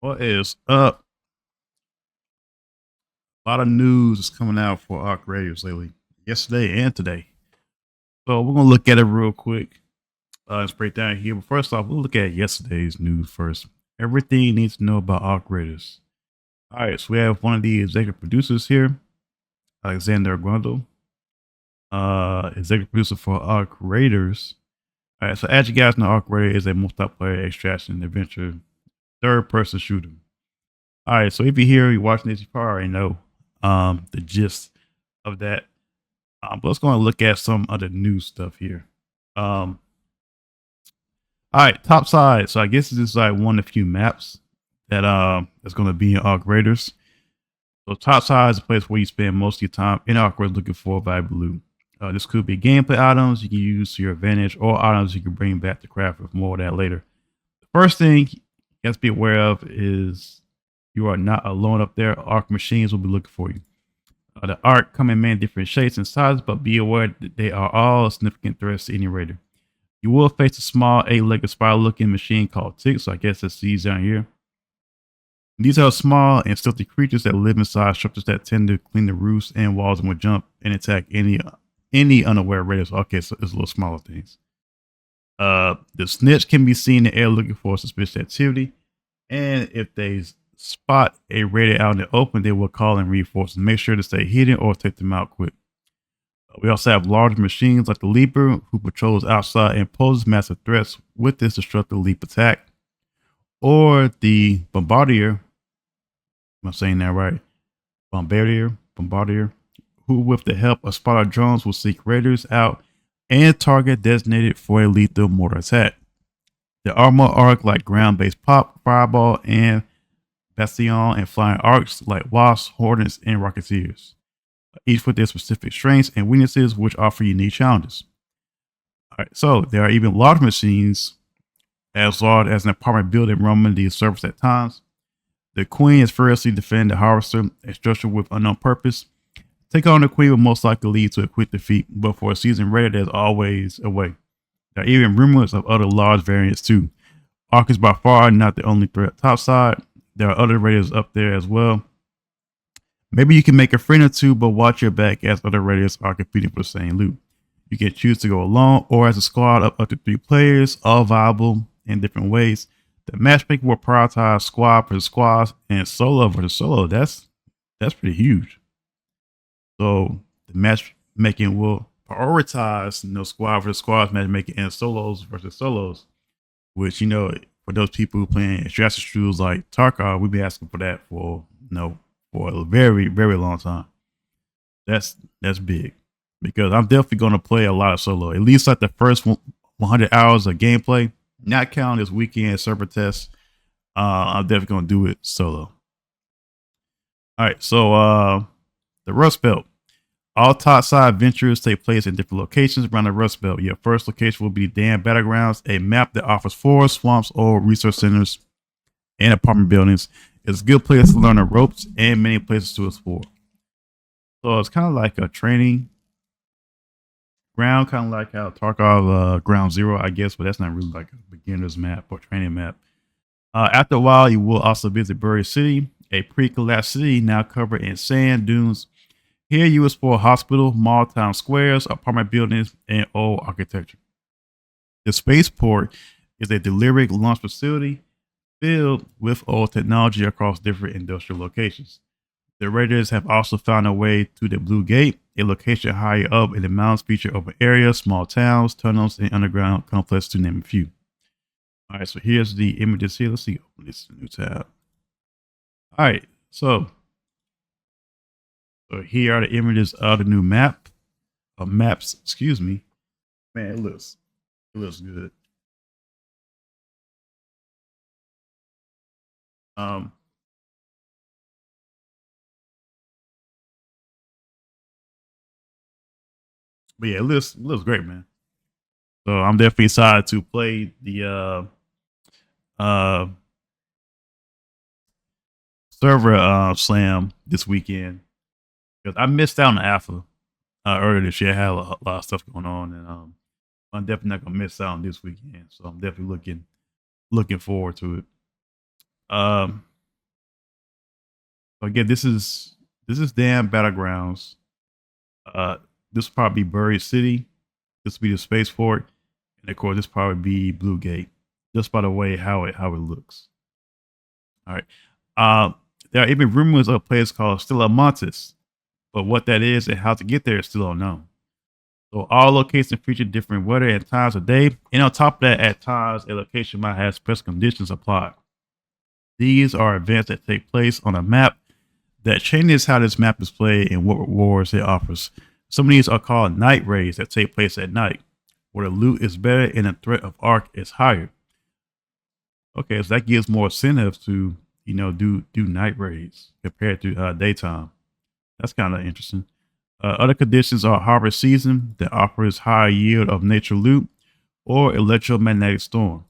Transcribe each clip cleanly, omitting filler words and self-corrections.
What is up? A lot of news is coming out for Arc Raiders lately, yesterday and today. So we're gonna look at it real quick. Let's break down here. But first off, we'll look at yesterday's news first. Everything you need to know about Arc Raiders. All right, so we have one of the executive producers here, Alexander Grundle, executive producer for Arc Raiders. All right, so as you guys know, Arc Raider is a multiplayer extraction adventure third-person shooter. All right, so if you're here, you're watching this, you probably already know the gist of that. But let's go and look at some of the new stuff here. Um, all right, top side. So I guess this is like one of the few maps that that's going to be in Arc Raiders. So top side is a place where you spend most of your time in Arc Raiders looking for valuable loot. This could be gameplay items you can use to your advantage, or items you can bring back to craft. With more of that later. The first thing you have to be aware of is you are not alone up there. Arc machines will be looking for you. The Arc come in many different shapes and sizes, but be aware that they are all significant threats to any raider. You will face a small 8-legged spiral-looking machine called Ticks. So I guess that's these down here. These are small and stealthy creatures that live inside structures that tend to clean the roofs and walls and will jump and attack any unaware raiders. Okay, so it's little smaller things. The snitch can be seen in the air looking for suspicious activity, and if they spot a raider out in the open, they will call in reinforcements. Make sure to stay hidden or take them out quick. We also have large machines like the Leaper, who patrols outside and poses massive threats with this destructive leap attack, or the Bombardier. Am I saying that right? Bombardier, who, with the help of spotter drones, will seek raiders out and target designated for a lethal mortar attack. The armor arc like ground-based pop, fireball, and bastion, and flying arcs like wasps, hornets, and rocketeers, each with their specific strengths and weaknesses, which offer unique challenges. All right, so there are even large machines, as large as an apartment building, roaming the surface at times. The Queen is furiously defending the Harvester, a structure with unknown purpose. Take on the Queen will most likely lead to a quick defeat, but for a seasoned raider, there's always a way. There are even rumors of other large variants too. Arc is by far not the only threat topside. There are other raiders up there as well. Maybe you can make a friend or two, but watch your back as other raiders are competing for the same loot. You can choose to go alone or as a squad of up to 3 players, all viable in different ways. The matchmaking will prioritize squad versus squads and solo versus solo. That's pretty huge. So the matchmaking will prioritize squad versus squads matchmaking and solos versus solos, which for those people who playing strategy tools like Tarkov, we've been asking for that for for a very, very long time. That's big because I'm definitely going to play a lot of solo. At least like the first 100 hours of gameplay, not counting this weekend server test. I'm definitely going to do it solo. All right, so the Rust Belt. All topside ventures take place in different locations around the Rust Belt. Your first location will be Dam Battlegrounds, a map that offers forests, swamps, or research centers and apartment buildings. It's a good place to learn the ropes and many places to explore. So it's kind of like a training ground, kind of like how Tarkov Ground Zero, I guess, but that's not really like a beginner's map or training map. After a while, you will also visit Bury City, a pre-collapsed city now covered in sand dunes. Here you explore hospital, mall town squares, apartment buildings, and old architecture. The spaceport is a delivery launch facility filled with old technology across different industrial locations. The Raiders have also found a way to the Blue Gate, a location higher up in the mountains feature open areas, small towns, tunnels, and underground complexes to name a few. All right, so here's the images here. Let's see. Open this new tab. All right, so here are the images of the new map, maps. Excuse me, man. It looks good. Um, but yeah, it looks great, man. So I'm definitely excited to play the uh server slam this weekend because I missed out on the alpha earlier this year. I had a lot of stuff going on, and I'm definitely not gonna miss out on this weekend. So I'm definitely looking forward to it. So again, this is damn Battlegrounds. Uh, this will probably be Buried City. This will be the spaceport, and of course, this will probably be Blue Gate. Just by the way how it looks. All right. Uh, there are even rumors of a place called Stella Montes, but what that is and how to get there is still unknown. So all locations feature different weather and times of day, and on top of that, at times a location might have special conditions applied. These are events that take place on a map that changes how this map is played and what rewards it offers. Some of these are called night raids that take place at night, where the loot is better and the threat of arc is higher. Okay, so that gives more incentive to do night raids compared to daytime. That's kind of interesting. Other conditions are harvest season that offers high yield of nature loot or electromagnetic storm,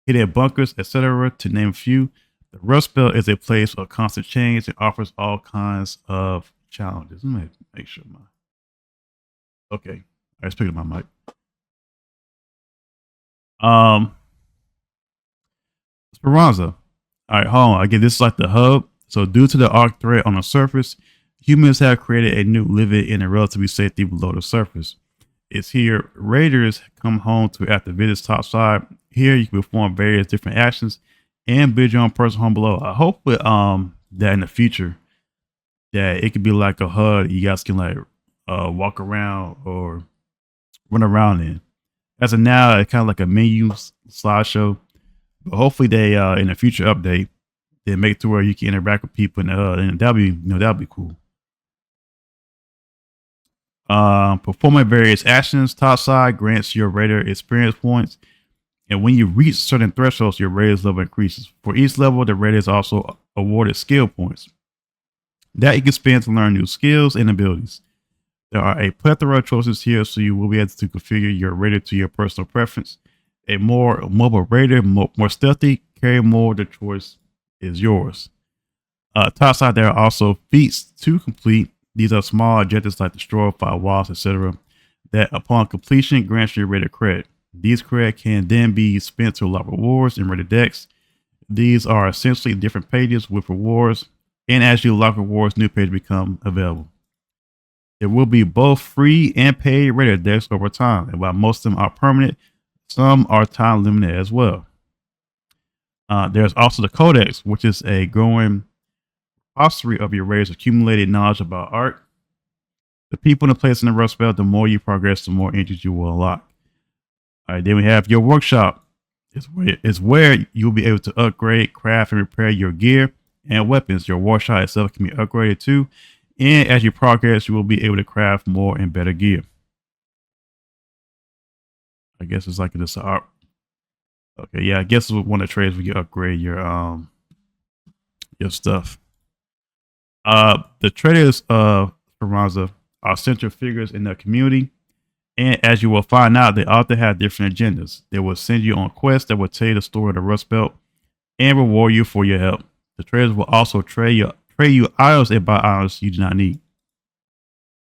hidden bunkers, etc. To name a few. The Rust Belt is a place of constant change and offers all kinds of challenges. Let me make sure my okay. I just picked up my mic. Speranza. All right, hold on. Again, this is like the hub. So due to the arc threat on the surface, humans have created a new living in a relatively safety below the surface. It's here raiders come home to after visits topside. Here you can perform various different actions and build your own personal home below. I hope that in the future that it could be like a HUD you guys can like walk around or run around in. As of now, it's kind of like a menu slideshow. But hopefully they in a future update they make it to where you can interact with people and that'll be cool. Performing various actions topside grants your raider experience points. And when you reach certain thresholds, your raider's level increases. For each level, the raider is also awarded skill points that you can spend to learn new skills and abilities. There are a plethora of choices here, so you will be able to configure your raider to your personal preference. A more mobile raider, more stealthy, carry more, the choice is yours. Topside, there are also feats to complete. These are small objectives like destroy 5 walls, etc. that upon completion grants your raider credit. These credit can then be spent to unlock rewards in raider decks. These are essentially different pages with rewards, and as you unlock rewards, new pages become available. There will be both free and paid raider decks over time, and while most of them are permanent, some are time limited as well. There's also the Codex, which is a growing repository of your raider's accumulated knowledge about art. The people in the place in the Rust Belt, the more you progress, the more entries you will unlock. All right, then we have your workshop. It's where you'll be able to upgrade, craft, and repair your gear and weapons. Your workshop itself can be upgraded too. And as you progress, you will be able to craft more and better gear. I guess it's like this art. Okay, yeah, I guess it's one of the trades where you upgrade your stuff. The traders of Speranza are central figures in the community. And as you will find out, they often have different agendas. They will send you on quests that will tell you the story of the Rust Belt and reward you for your help. The traders will also trade you items and buy items you do not need.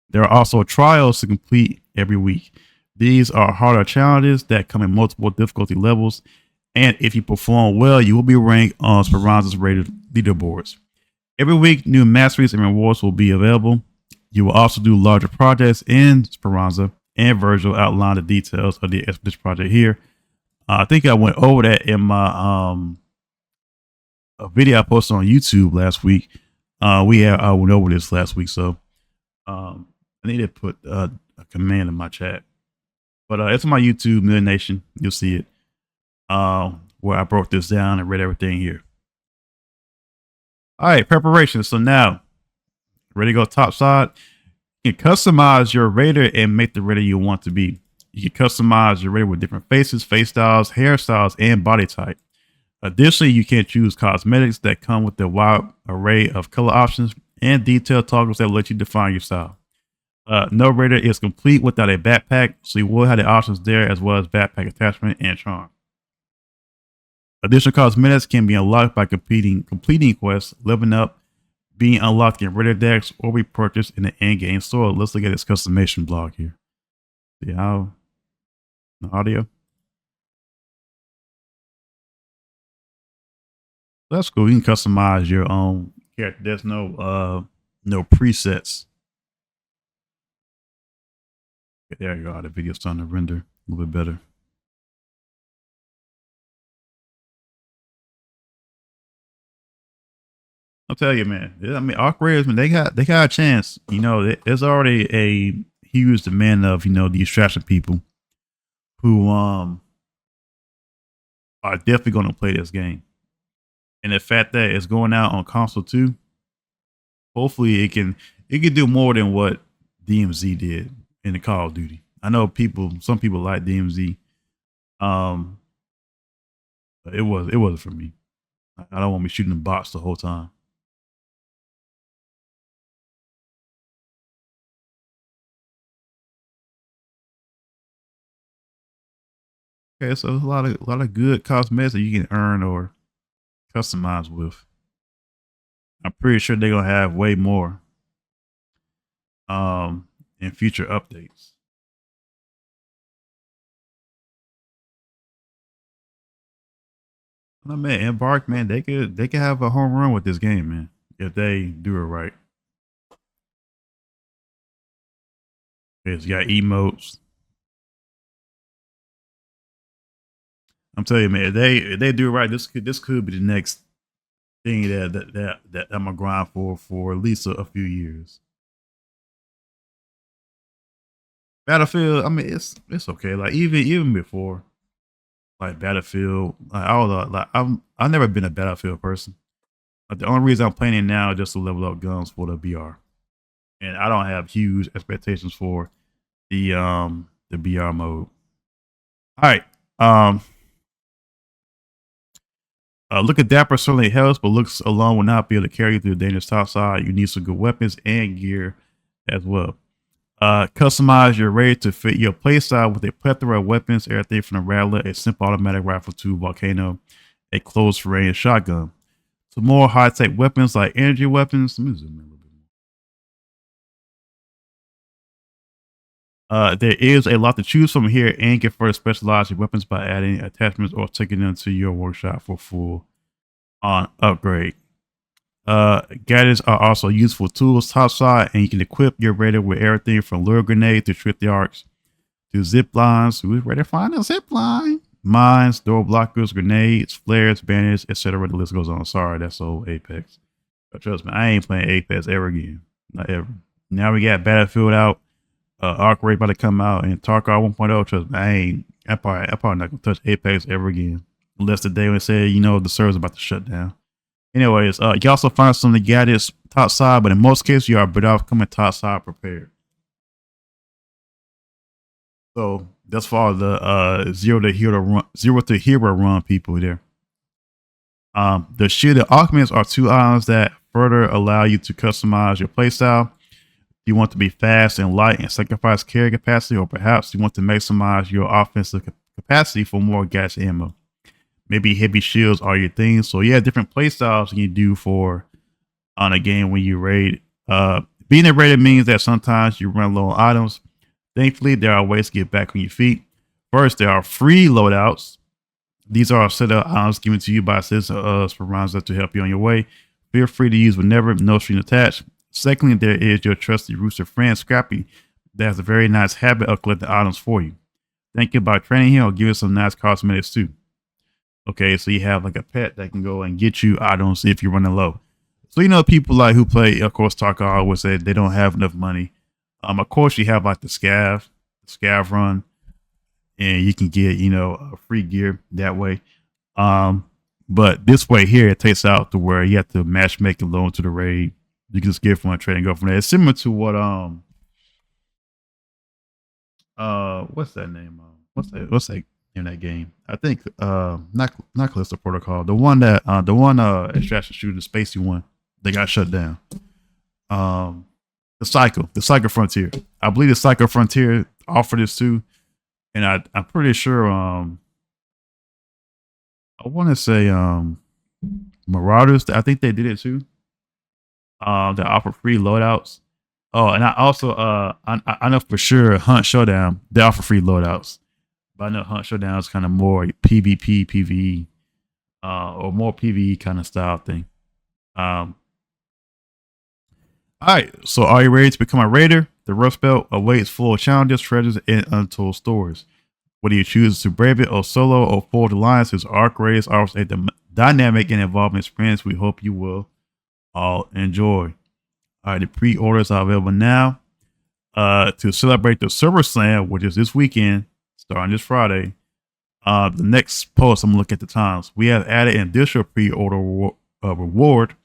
There are also trials to complete every week. These are harder challenges that come in multiple difficulty levels, and if you perform well, you will be ranked on Speranza's rated leaderboards. Every week, new masteries and rewards will be available. You will also do larger projects in Speranza, and Virgil outlined the details of the expedition project here. I think I went over that in my a video I posted on YouTube last week. I went over this last week, so I need to put a command in my chat. But it's on my YouTube, Million Nation. You'll see it where I broke this down and read everything here. All right, preparation. So now, ready to go topside. You can customize your raider and make the raider you want to be. You can customize your raider with different faces, face styles, hairstyles, and body type. Additionally, you can choose cosmetics that come with a wide array of color options and detailed toggles that let you define your style. No raider is complete without a backpack, so you will have the options there as well as backpack attachment and charm. Additional cosmetics can be unlocked by completing quests, leveling up, being unlocked in raider decks, or be purchased in the in-game store. Let's look at this customization blog here. See how the audio. That's cool. You can customize your own character. There's no presets. Okay, there you go. The video's starting to render a little bit better. I'll tell you, man. I mean, Arc Raiders, man, they got a chance. You know, there's already a huge demand of the extraction people who are definitely going to play this game. And the fact that it's going out on console too, hopefully it can do more than what DMZ did in the Call of Duty. I know some people like DMZ. It wasn't for me. I don't want to be shooting the bots the whole time. Okay, so there's a lot of good cosmetics that you can earn or customize with. I'm pretty sure they're gonna have way more in future updates. I mean, Embark, man, they could have a home run with this game, man, if they do it right. It's got emotes. I'm telling you, man, if they do it right, this could be the next thing that I'm gonna grind for at least a few years. Battlefield, I mean, it's okay. Like even before, like Battlefield, like all the like I've never been a Battlefield person. Like, the only reason I'm playing it now is just to level up guns for the BR, and I don't have huge expectations for the BR mode. All right, look at Dapper certainly helps, but looks alone will not be able to carry you through the dangerous top side. You need some good weapons and gear as well. Customize your raid to fit your playstyle with a plethora of weapons, everything from a Rattler, a simple automatic rifle to Volcano, a close range shotgun. Some more high tech weapons like energy weapons. Let me zoom in a little bit more. There is a lot to choose from here, and can further specialize your weapons by adding attachments or taking them to your workshop for full on upgrade. Gadgets are also useful tools topside, and you can equip your raider with everything from lure grenade to triptych arcs to zip lines. Who's ready to find a zip line? Mines, door blockers, grenades, flares, banners, etc. The list goes on. Sorry, that's old Apex. But trust me, I ain't playing Apex ever again. Not ever. Now we got Battlefield out, Arc Raid about to come out, and Tarkov 1.0. Trust me, I'm probably not gonna touch Apex ever again. Unless the day when they say, the server's about to shut down. Anyways, you also find some of the gadgets top side, but in most cases, you are better off coming top side prepared. So that's for the zero to hero run people there. The shielded augments are two items that further allow you to customize your playstyle. You want to be fast and light and sacrifice carry capacity, or perhaps you want to maximize your offensive capacity for more gas ammo. Maybe heavy shields are your thing. So yeah, different play styles you do for on a game when you raid. Being a raider means that sometimes you run low on items. Thankfully, there are ways to get back on your feet. First, there are free loadouts. These are a set of items given to you by citizens for rounds to help you on your way. Feel free to use whenever, no string attached. Secondly, there is your trusty rooster friend, Scrappy, that has a very nice habit of collecting items for you. Thank you by training him or give us some nice cosmetics too. Okay, so you have like a pet that can go and get you items if you're running low. So people like who play, of course, Tarkov would say they don't have enough money. Of course, you have like the scav run, and you can get free gear that way. But this way here, it takes out to where you have to matchmake and load into the raid. You can just get from a trade and go from there. It's similar to what what's that name? What's that in that game? I think not Callisto Protocol. The one extraction shooter, the spacey one, they got shut down. The Psycho Frontier. I believe the Psycho Frontier offered this too, and I'm pretty sure I want to say Marauders. I think they did it too. They offer free loadouts. Oh, and I also I know for sure Hunt Showdown, they offer free loadouts. But I know Hunt Showdown is kind of more PvP, PvE, or more PvE kind of style thing. All right, so are you ready to become a raider? The Rust Belt awaits full of challenges, treasures, and untold stories. Whether you choose to brave it or solo or forge alliances, Arc Raiders offers a dynamic and involving experience we hope you will all enjoy. All right, the pre-orders are available now. To celebrate the Silver Slam, which is this weekend, starting this Friday. The next post, I'm gonna look at the times. We have added an additional pre-order reward,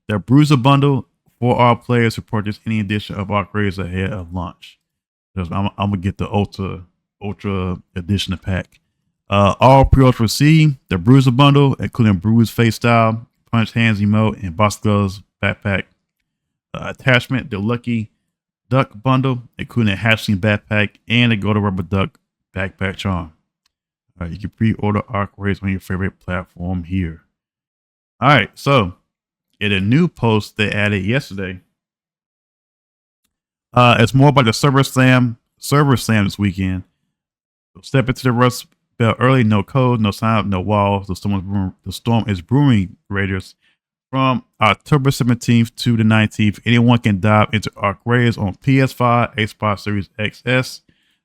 the Bruiser Bundle, for our players who purchase any edition of Arc Raiders ahead of launch. I'm gonna get the Ultra Edition pack. All pre-orders receive the Bruiser Bundle, including Bruise Face Style, Punch Hands emote, and Boss Gloves backpack. Attachment, the Lucky Duck Bundle, including a Hatchling backpack and a Golden Rubber Duck backpack charm. You can pre-order Arc Raiders on your favorite platform here. All right, so in a new post they added yesterday, it's more about the Server Slam this weekend. So step into the Rust Belt early, no code, no sign up, no walls. The storm is brewing, Raiders. From October 17th to the 19th, anyone can dive into Arc Raiders on PS5, Xbox Series XS,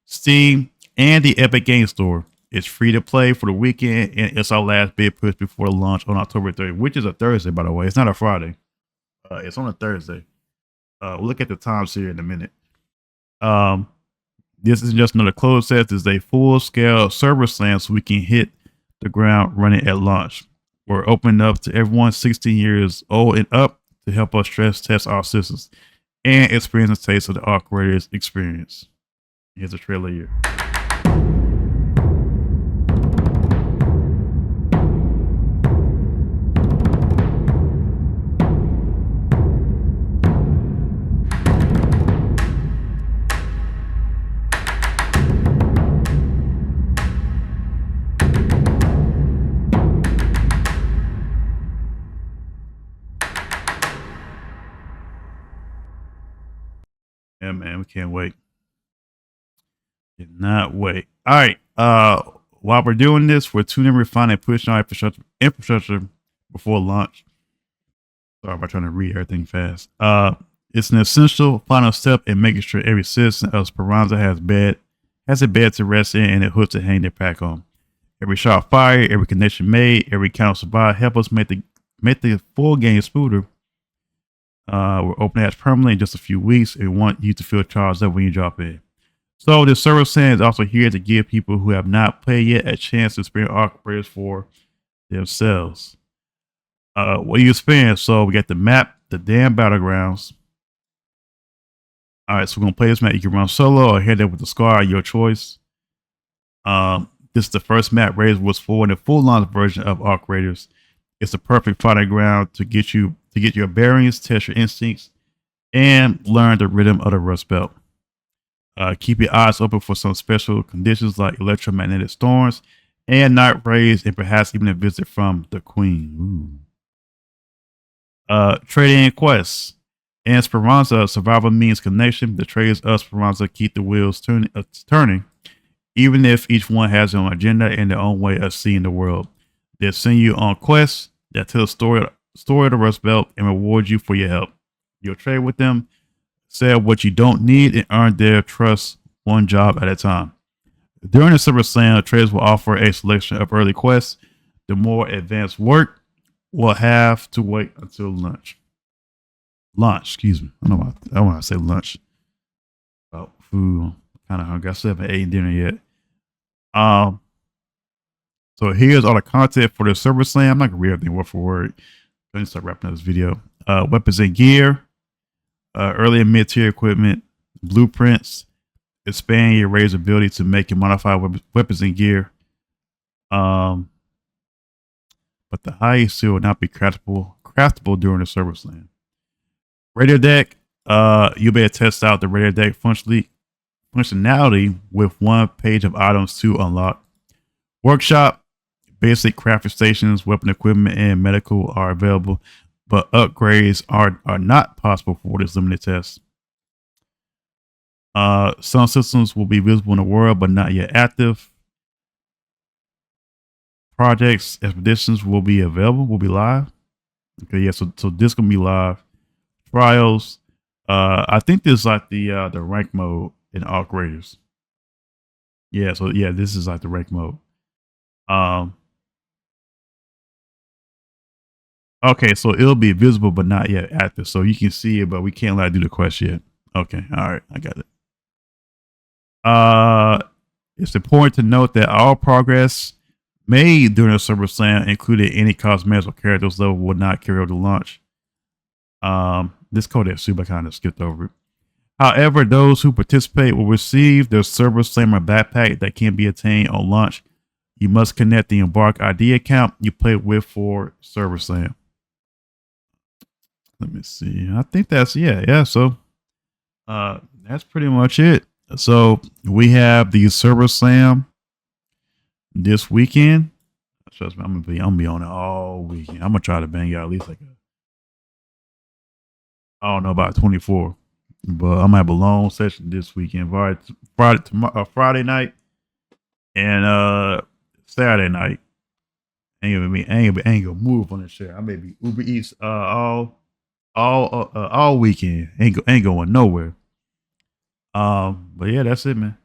Steam, and the Epic Game Store. It's free to play for the weekend, and it's our last big push before launch on October 30th, which is a Thursday, by the way. It's not a Friday. It's on a Thursday. We'll look at the times here in a minute. This isn't just another closed set. This is a full-scale server slam, so we can hit the ground running at launch. We're opening up to everyone 16 years old and up to help us stress test our systems and experience the taste of the Arc Raiders experience. Here's a trailer here. Yeah, man, we can't wait. Cannot wait. All right. While we're doing this, we're tuning, refining, pushing our infrastructure before launch. Sorry about trying to read everything fast. It's an essential final step in making sure every citizen of Speranza has a bed to rest in and a hood to hang their pack on. Every shot fired, every connection made, every count survived help us make the full game smoother. We're opening hatch permanently in just a few weeks and we want you to feel charged up when you drop in. So the server sand is also here to give people who have not played yet a chance to experience Arc Raiders for themselves. What do you experience? So we got the map, the damn battlegrounds. All right, so we're gonna play this map. You can run solo or head up with the squad, your choice. This is the first map Raiders was for in the full launch version of Arc Raiders. It's the perfect fighting ground to get your bearings, test your instincts, and learn the rhythm of the Rust Belt. Keep your eyes open for some special conditions like electromagnetic storms and night raids, and perhaps even a visit from the Queen. Trading quests. In Speranza, survival means connection. The traders of Speranza keep the wheels turning, even if each one has their own agenda and their own way of seeing the world. They'll send you on quests that tell the story of the Rust Belt and reward you for your help. You'll trade with them, sell what you don't need, and earn their trust one job at a time. During the Silver Slam, traders will offer a selection of early quests. The more advanced work will have to wait until lunch. Excuse me. I don't want to say lunch. About food. Kind of hungry. I still haven't eaten dinner yet. So here's all the content for the Silver Slam. I'm not gonna read everything word for word. Let me start wrapping up this video. Weapons and gear, early and mid-tier equipment, blueprints, expand your Raider's ability to make and modify weapons and gear. But the highest seal will not be craftable during the Silver Slam. Raider deck, you'll be able to test out the Raider deck functionality with one page of items to unlock. Workshop, basic crafting stations, weapon equipment, and medical are available, but upgrades are not possible for this limited test. Some systems will be visible in the world, but not yet active. Projects, expeditions will be live. Okay, yeah, so this gonna be live. Trials, I think this is like the rank mode in Arc Raiders. Yeah, so yeah, this is like the rank mode. Um, okay, so it'll be visible but not yet active. So you can see it, but we can't like do the quest yet. Okay, all right, I got it. It's important to note that all progress made during the server slam, including any cosmetics or characters level, will not carry over to launch. This code is super kind of skipped over it. However, those who participate will receive their Server Slammer backpack that can be attained on launch. You must connect the Embark ID account you played with for Server Slam. Let me see. I think that's yeah. So that's pretty much it. So we have the Server Slam this weekend. Trust me, I'm gonna be on it all weekend. I'm gonna try to bang out at least like I don't know about 24, but I'm gonna have a long session this weekend. Friday night and Saturday night. Ain't gonna move on this shit. I may be Uber Eats all weekend. Ain't going nowhere. But yeah, that's it, man.